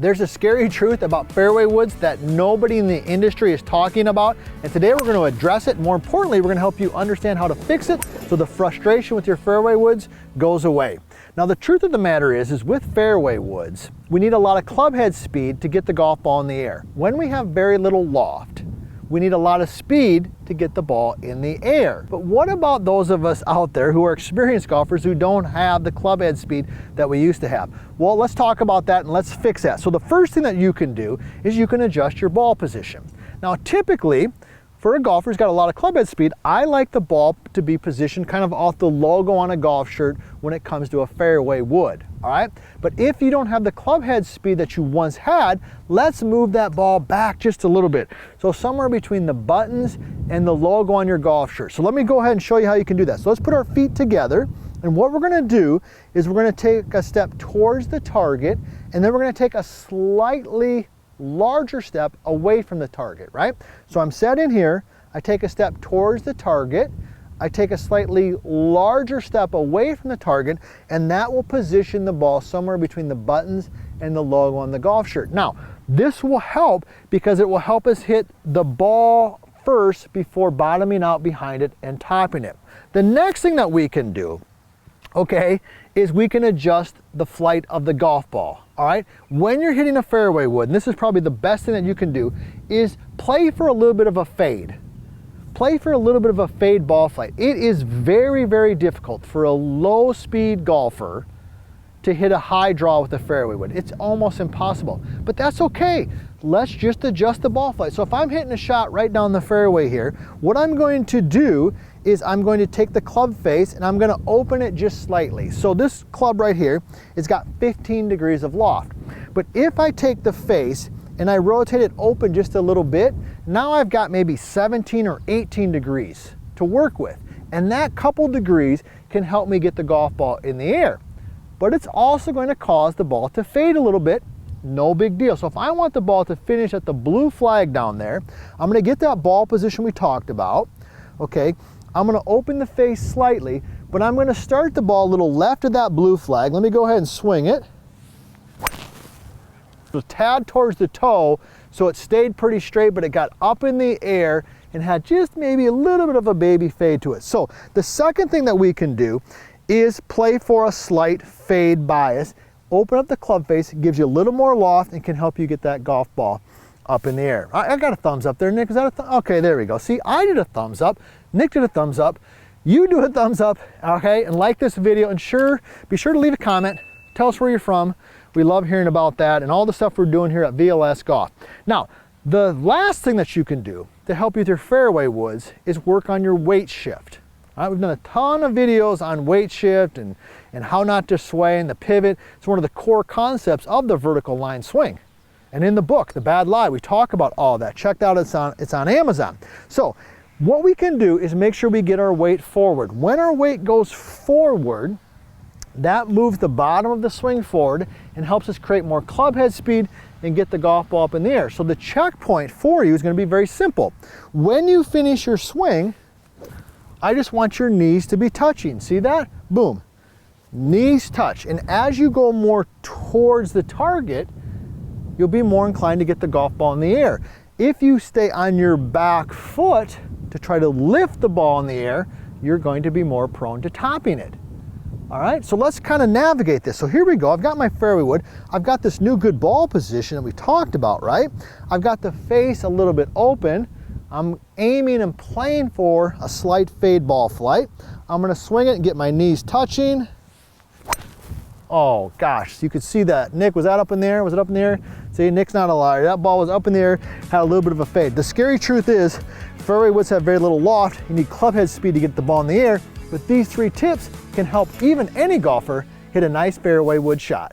There's a scary truth about fairway woods that nobody in the industry is talking about, and today we're going to address it. More importantly, we're going to help you understand how to fix it so the frustration with your fairway woods goes away. Now, the truth of the matter is with fairway woods, we need a lot of club head speed to get the golf ball in the air. When we have very little loft, we need a lot of speed to get the ball in the air. But what about those of us out there who are experienced golfers who don't have the club head speed that we used to have? Well, let's talk about that and let's fix that. So the first thing that you can do is you can adjust your ball position. Now, typically, for a golfer who's got a lot of club head speed, I like the ball to be positioned kind of off the logo on a golf shirt when it comes to a fairway wood, all right? But if you don't have the club head speed that you once had, let's move that ball back just a little bit. So somewhere between the buttons and the logo on your golf shirt. So let me go ahead and show you how you can do that. So let's put our feet together, and what we're gonna do is we're gonna take a step towards the target, and then we're gonna take a slightly larger step away from the target, right? So I'm set in here, I take a step towards the target, I take a slightly larger step away from the target, and that will position the ball somewhere between the buttons and the logo on the golf shirt. Now, this will help because it will help us hit the ball first before bottoming out behind it and topping it. The next thing that we can do, okay, is we can adjust the flight of the golf ball, all right? When you're hitting a fairway wood, and this is probably the best thing that you can do, is play for a little bit of a fade. Play for a little bit of a fade ball flight. It is very, very difficult for a low speed golfer to hit a high draw with a fairway wood. It's almost impossible, but that's okay. Let's just adjust the ball flight. So if I'm hitting a shot right down the fairway here, what I'm going to do is I'm going to take the club face and I'm going to open it just slightly. So this club right here, it's got 15 degrees of loft. But if I take the face and I rotate it open just a little bit, now I've got maybe 17 or 18 degrees to work with. And that couple degrees can help me get the golf ball in the air. But it's also going to cause the ball to fade a little bit. No big deal. So if I want the ball to finish at the blue flag down there, I'm going to get that ball position we talked about. Okay, I'm going to open the face slightly, but I'm going to start the ball a little left of that blue flag. Let me go ahead and swing it. A tad towards the toe, so it stayed pretty straight, but it got up in the air and had just maybe a little bit of a baby fade to it. So the second thing that we can do is play for a slight fade bias. Open up the club face, it gives you a little more loft and can help you get that golf ball up in the air. I got a thumbs up there, Nick. Is that a okay, there we go. See, I did a thumbs up. Nick did a thumbs up. You do a thumbs up, okay? And like this video, and be sure to leave a comment. Tell us where you're from. We love hearing about that and all the stuff we're doing here at VLS Golf. Now, the last thing that you can do to help you with your fairway woods is work on your weight shift. All right, we've done a ton of videos on weight shift and how not to sway and the pivot. It's one of the core concepts of the vertical line swing. And in the book, The Bad Lie, we talk about all that. Check that out, it's on Amazon. So what we can do is make sure we get our weight forward. When our weight goes forward, that moves the bottom of the swing forward and helps us create more club head speed and get the golf ball up in the air. So the checkpoint for you is going to be very simple. When you finish your swing, I just want your knees to be touching. See that? Boom. Knees touch. And as you go more towards the target, you'll be more inclined to get the golf ball in the air. If you stay on your back foot to try to lift the ball in the air, you're going to be more prone to topping it. All right, so let's kind of navigate this. So here we go. I've got my fairway wood. I've got this new good ball position that we talked about, right? I've got the face a little bit open. I'm aiming and playing for a slight fade ball flight. I'm going to swing it and get my knees touching. Oh gosh, you could see that. Nick, was that up in there? Was it up in the air? See, Nick's not a liar. That ball was up in the air, had a little bit of a fade. The scary truth is, fairway woods have very little loft. You need club head speed to get the ball in the air. But these 3 tips can help even any golfer hit a nice fairway wood shot.